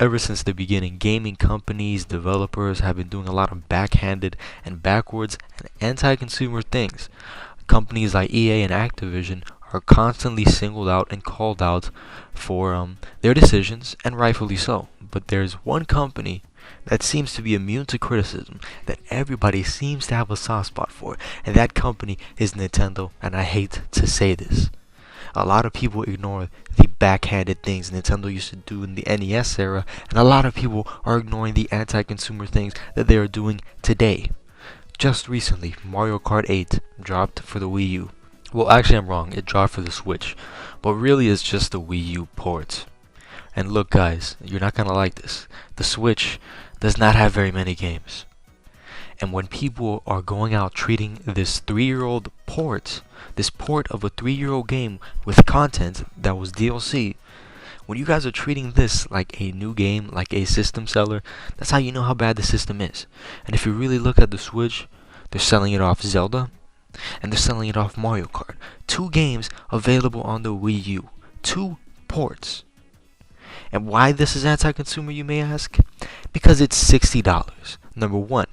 ever since the beginning, gaming companies, developers have been doing a lot of backhanded and backwards and anti-consumer things. Companies like EA and Activision are constantly singled out and called out for their decisions, and rightfully so. But there's one company that seems to be immune to criticism, that everybody seems to have a soft spot for, and that company is Nintendo, and I hate to say this. A lot of people ignore the backhanded things Nintendo used to do in the NES era, and a lot of people are ignoring the anti-consumer things that they are doing today. Just recently, Mario Kart 8 dropped for the Wii U. Well, actually I'm wrong, it dropped for the Switch, but really it's just a Wii U port. And look guys, you're not gonna like this. The Switch does not have very many games. And when people are going out treating this 3-year-old port, this port of a 3-year-old game with content that was DLC, when you guys are treating this like a new game, like a system seller, that's how you know how bad the system is. And if you really look at the Switch, they're selling it off Zelda, and they're selling it off Mario Kart. 2 games available on the Wii U. 2 ports. And why this is anti-consumer, you may ask? Because it's $60. Number 1,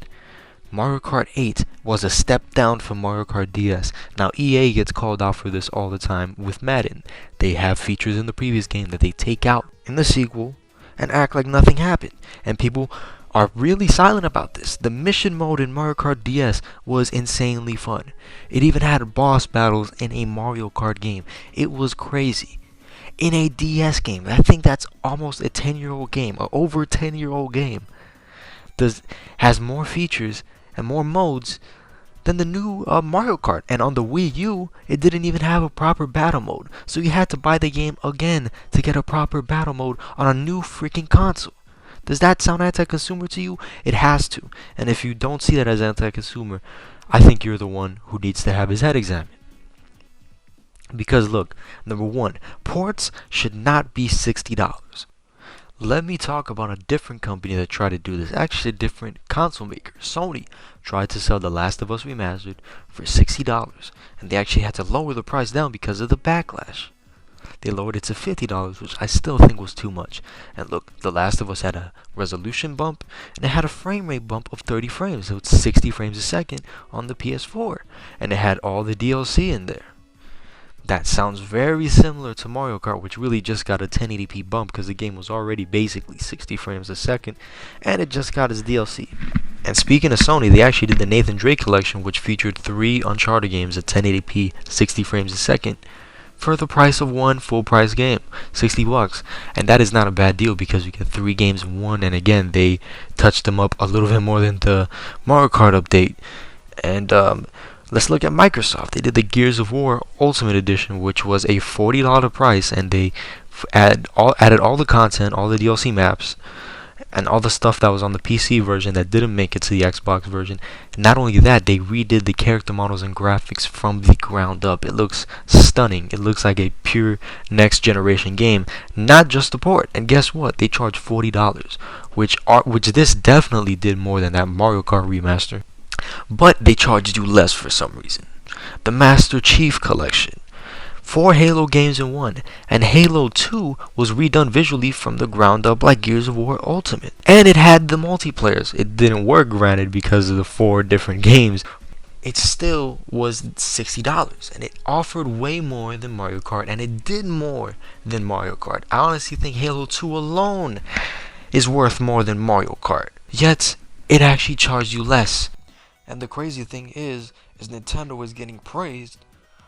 Mario Kart 8 was a step down from Mario Kart DS. Now EA gets called out for this all the time with Madden. They have features in the previous game that they take out in the sequel and act like nothing happened. And people are really silent about this. The mission mode in Mario Kart DS was insanely fun. It even had boss battles in a Mario Kart game. It was crazy. In a DS game, I think that's almost a 10-year-old game, or over 10-year-old game, has more features and more modes than the new Mario Kart. And on the Wii U, it didn't even have a proper battle mode. So you had to buy the game again to get a proper battle mode on a new freaking console. Does that sound anti-consumer to you? It has to. And if you don't see that as anti-consumer, I think you're the one who needs to have his head examined. Because look, number 1, ports should not be $60. Let me talk about a different company that tried to do this. Actually, a different console maker. Sony tried to sell The Last of Us Remastered for $60, and they actually had to lower the price down because of the backlash. They lowered it to $50, which I still think was too much. And look, The Last of Us had a resolution bump, and it had a frame rate bump of 30 frames, so it's 60 frames a second on the PS4. And it had all the DLC in there. That sounds very similar to Mario Kart, which really just got a 1080p bump because the game was already basically 60 frames a second, and it just got its DLC. And speaking of Sony, they actually did the Nathan Drake collection, which featured 3 Uncharted games at 1080p, 60 frames a second, for the price of one full price game, $60. And that is not a bad deal because you get 3 games in one, and again, they touched them up a little bit more than the Mario Kart update. And let's look at Microsoft. They did the Gears of War Ultimate Edition, which was a $40 price, and they added all the content, all the DLC maps, and all the stuff that was on the PC version that didn't make it to the Xbox version. And not only that, they redid the character models and graphics from the ground up. It looks stunning. It looks like a pure next generation game, not just a port. And guess what? They charged $40, which this definitely did more than that Mario Kart remaster. But they charged you less for some reason. The Master Chief Collection. 4 Halo games in one. And Halo 2 was redone visually from the ground up like Gears of War Ultimate. And it had the multiplayers. It didn't work, granted, because of the 4 different games. It still was $60. And it offered way more than Mario Kart. And it did more than Mario Kart. I honestly think Halo 2 alone is worth more than Mario Kart. Yet, it actually charged you less. And the crazy thing is Nintendo is getting praised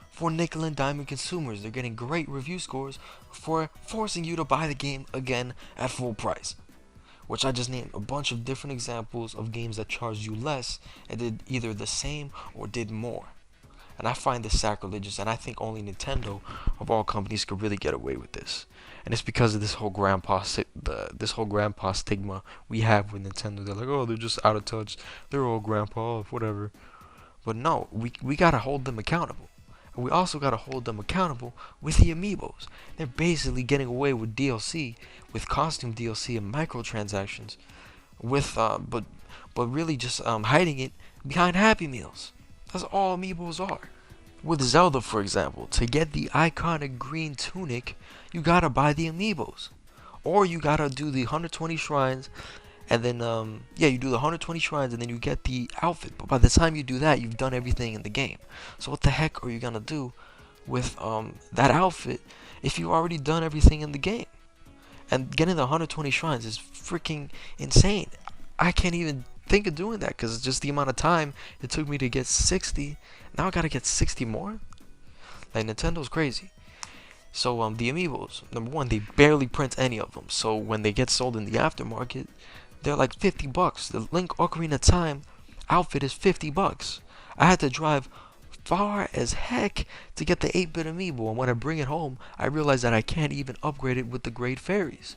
for nickel and diamond consumers. They're getting great review scores for forcing you to buy the game again at full price. Which I just named a bunch of different examples of games that charged you less and did either the same or did more. And I find this sacrilegious, and I think only Nintendo of all companies could really get away with this. And it's because of this whole grandpa stigma we have with Nintendo. They're like, oh, they're just out of touch. They're old grandpa, whatever. But no, we gotta hold them accountable. And we also gotta hold them accountable with the amiibos. They're basically getting away with DLC, with costume DLC and microtransactions, with but really just hiding it behind Happy Meals. That's all amiibos are. With Zelda, for example, to get the iconic green tunic, you gotta buy the amiibos. Or you gotta do the 120 shrines, and then yeah, you do the 120 shrines, and then you get the outfit. But by the time you do that, you've done everything in the game. So what the heck are you gonna do with that outfit if you've already done everything in the game? And getting the 120 shrines is freaking insane. I can't even think of doing that because it's just the amount of time it took me to get 60. Now I gotta get 60 more. Like, Nintendo's crazy. So the amiibos, number one, they barely print any of them. So when they get sold in the aftermarket, they're like 50 bucks. The Link Ocarina of Time outfit is 50 bucks. I had to drive far as heck to get the 8-bit amiibo, and when I bring it home, I realize that I can't even upgrade it with the Great Fairies.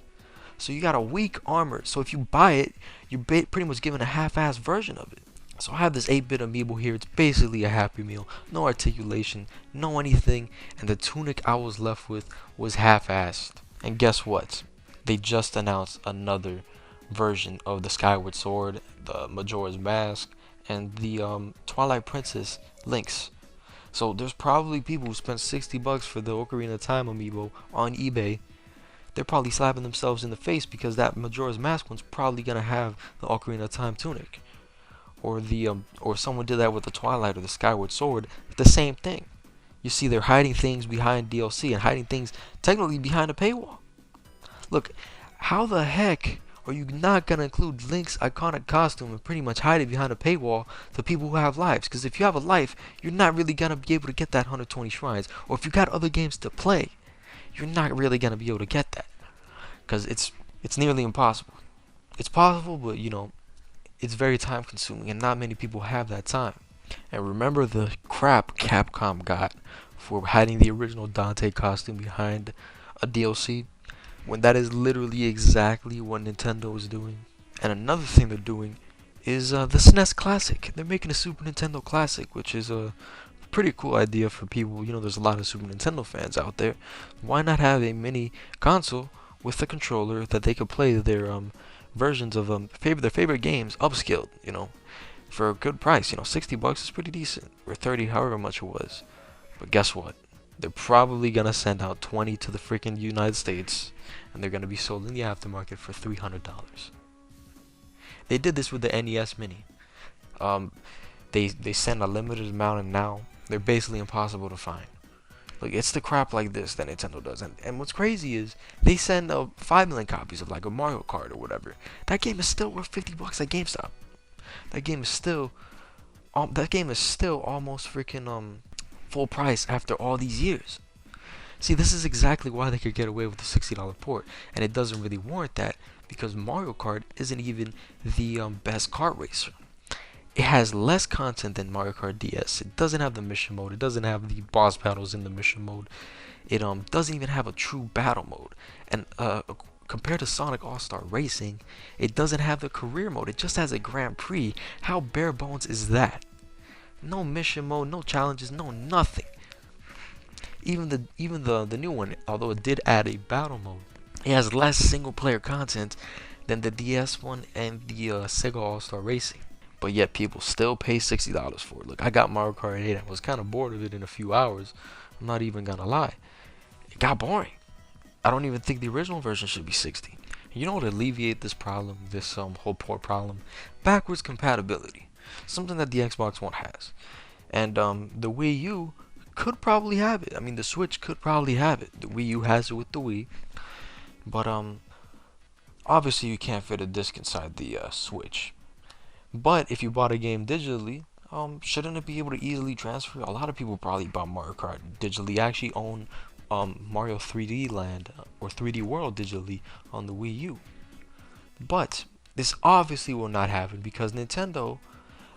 So you got a weak armor. So if you buy it, you're pretty much given a half-assed version of it. So I have this 8-bit amiibo here. It's basically a Happy Meal. No articulation, no anything. And the tunic I was left with was half-assed. And guess what? They just announced another version of the Skyward Sword, the Majora's Mask, and the Twilight Princess Links. So there's probably people who spent 60 bucks for the Ocarina of Time amiibo on eBay. They're probably slapping themselves in the face because that Majora's Mask one's probably gonna have the Ocarina of Time tunic, or the or someone did that with the Twilight or the Skyward Sword. The same thing. You see, they're hiding things behind DLC and hiding things technically behind a paywall. Look, how the heck are you not gonna include Link's iconic costume and pretty much hide it behind a paywall to people who have lives? Because if you have a life, you're not really gonna be able to get that 120 shrines. Or if you got other games to play, you're not really gonna be able to get that, because it's nearly impossible. It's possible, but you know, it's very time consuming, and not many people have that time. And remember the crap Capcom got for hiding the original Dante costume behind a DLC, when that is literally exactly what Nintendo is doing. And another thing they're doing is the SNES Classic. They're making a Super Nintendo Classic, which is a pretty cool idea for people. You know, there's a lot of Super Nintendo fans out there. Why not have a mini console with a controller that they could play their versions of their favorite games upscaled, you know, for a good price. You know, 60 bucks is pretty decent, or 30, however much it was. But guess what? They're probably gonna send out 20 to the freaking United States, and they're gonna be sold in the aftermarket for $300. They did this with the NES Mini. They send a limited amount, and now they're basically impossible to find. Like, it's the crap like this that Nintendo does. And what's crazy is they send 5 million copies of like a Mario Kart or whatever. That game is still worth 50 bucks at GameStop. That game is still almost freaking full price after all these years. See, this is exactly why they could get away with the $60 port, and it doesn't really warrant that, because Mario Kart isn't even the best kart racer. It has less content than Mario Kart DS. It doesn't have the mission mode. It doesn't have the boss battles in the mission mode. It doesn't even have a true battle mode. And compared to Sonic All-Star Racing, it doesn't have the career mode. It just has a Grand Prix. How bare bones is that? No mission mode, no challenges, no nothing. Even the new one, although it did add a battle mode, it has less single player content than the DS one and the Sega All-Star Racing. But yet people still pay $60 for it. Look, I got Mario Kart 8. I was kind of bored of it in a few hours. I'm not even gonna lie. It got boring. I don't even think the original version should be 60. You know what would alleviate this problem, this whole port problem? Backwards compatibility. Something that the Xbox One has. And the Wii U could probably have it. I mean, the Switch could probably have it. The Wii U has it with the Wii. But obviously you can't fit a disc inside the Switch. But if you bought a game digitally, shouldn't it be able to easily transfer? A lot of people probably bought Mario Kart digitally. I actually own Mario 3D Land or 3D World digitally on the Wii U. But this obviously will not happen because Nintendo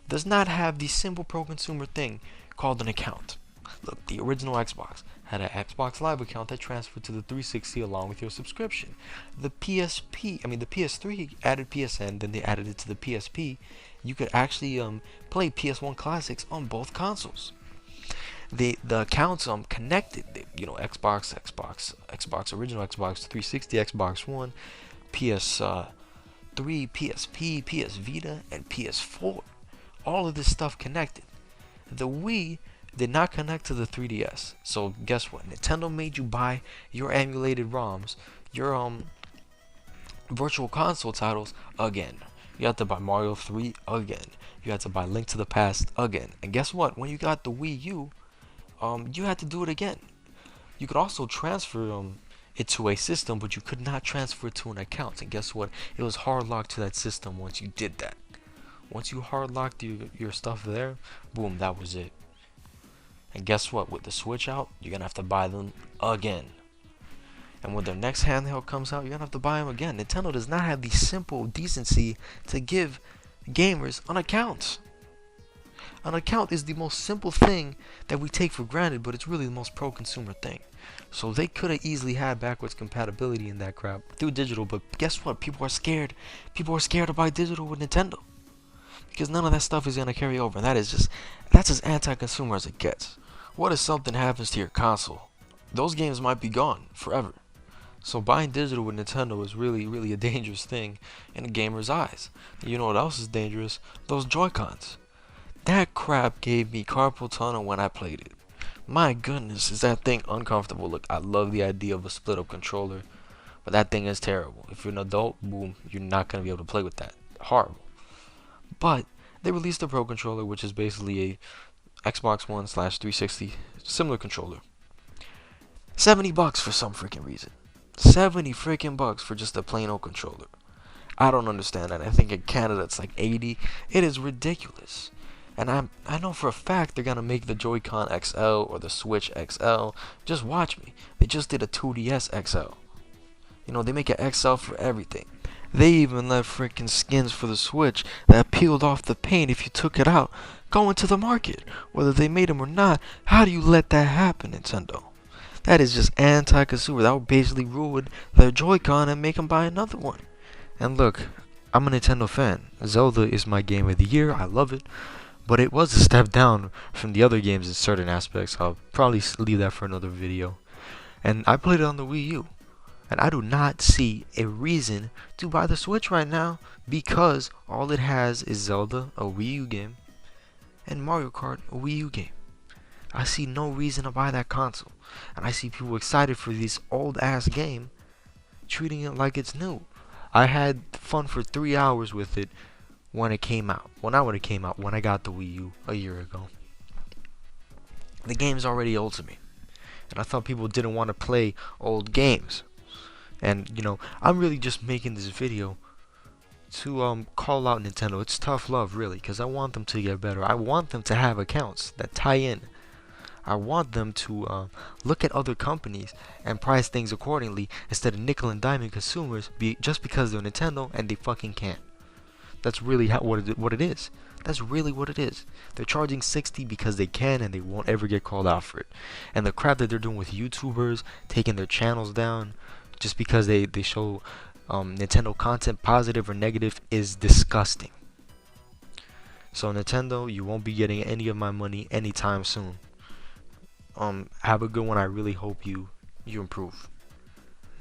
does not have the simple pro-consumer thing called an account. Look, the original Xbox had an Xbox Live account that transferred to the 360 along with your subscription. The PS3 added PSN, then they added it to the PSP. You could actually play PS1 classics on both consoles. The accounts connected. Xbox, original Xbox 360, Xbox One, PS3, PSP, PS Vita, and PS4. All of this stuff connected. The Wii did not connect to the 3DS. So guess what? Nintendo made you buy your emulated ROMs, your Virtual console titles again. You had to buy Mario 3 again. You had to buy Link to the Past again. And guess what? When you got the Wii U, you had to do it again. You could also transfer it to a system, but you could not transfer it to an account. And guess what? It was hard locked to that system once you did that. Once you hard locked your stuff there, boom, that was it. And guess what? With the Switch out, you're gonna have to buy them again. And when their next handheld comes out, you're gonna have to buy them again. Nintendo does not have the simple decency to give gamers an account. An account is the most simple thing that we take for granted, but it's really the most pro-consumer thing. So they could have easily had backwards compatibility in that crap through digital, but guess what? People are scared. People are scared to buy digital with Nintendo because none of that stuff is gonna carry over. And that's as anti-consumer as it gets. What if something happens to your console? Those games might be gone forever. So buying digital with Nintendo is really a dangerous thing in a gamer's eyes. And you know what else is dangerous? Those Joy-Cons. That crap gave me carpal tunnel when I played it. My goodness, is that thing uncomfortable. Look, I love the idea of a split-up controller, but that thing is terrible. If you're an adult, boom, you're not going to be able to play with that. Horrible. But they released the Pro Controller, which is basically a Xbox One / 360 similar controller. $70 for some freaking reason. 70 freaking bucks for just a plain old controller. I don't understand that. I think in Canada it's like 80. It is ridiculous. And I know for a fact they're gonna make the Joy-Con XL or the Switch XL. Just watch me. They just did a 2DS XL. You know, they make an XL for everything. They even left freaking skins for the Switch that peeled off the paint if you took it out go into the market. Whether they made them or not, how do you let that happen, Nintendo? That is just anti-consumer. That would basically ruin their Joy-Con and make them buy another one. And look, I'm a Nintendo fan. Zelda is my game of the year. I love it. But it was a step down from the other games in certain aspects. I'll probably leave that for another video. And I played it on the Wii U. And I do not see a reason to buy the Switch right now because all it has is Zelda, a Wii U game, and Mario Kart, a Wii U game. I see no reason to buy that console. And I see people excited for this old ass game, treating it like it's new. I had fun for 3 hours with it when it came out. Well, not when it came out, when I got the Wii U a year ago. The game's already old to me. And I thought people didn't want to play old games. And, you know, I'm really just making this video to call out Nintendo. It's tough love, really, because I want them to get better. I want them to have accounts that tie in. I want them to look at other companies and price things accordingly instead of nickel and diming consumers just because they're Nintendo and they fucking can't. That's really what it is. That's really what it is. They're charging $60 because they can and they won't ever get called out for it. And the crap that they're doing with YouTubers, taking their channels down just because they show Nintendo content, positive or negative, is disgusting. So Nintendo, you won't be getting any of my money anytime soon. Have a good one. I really hope you improve.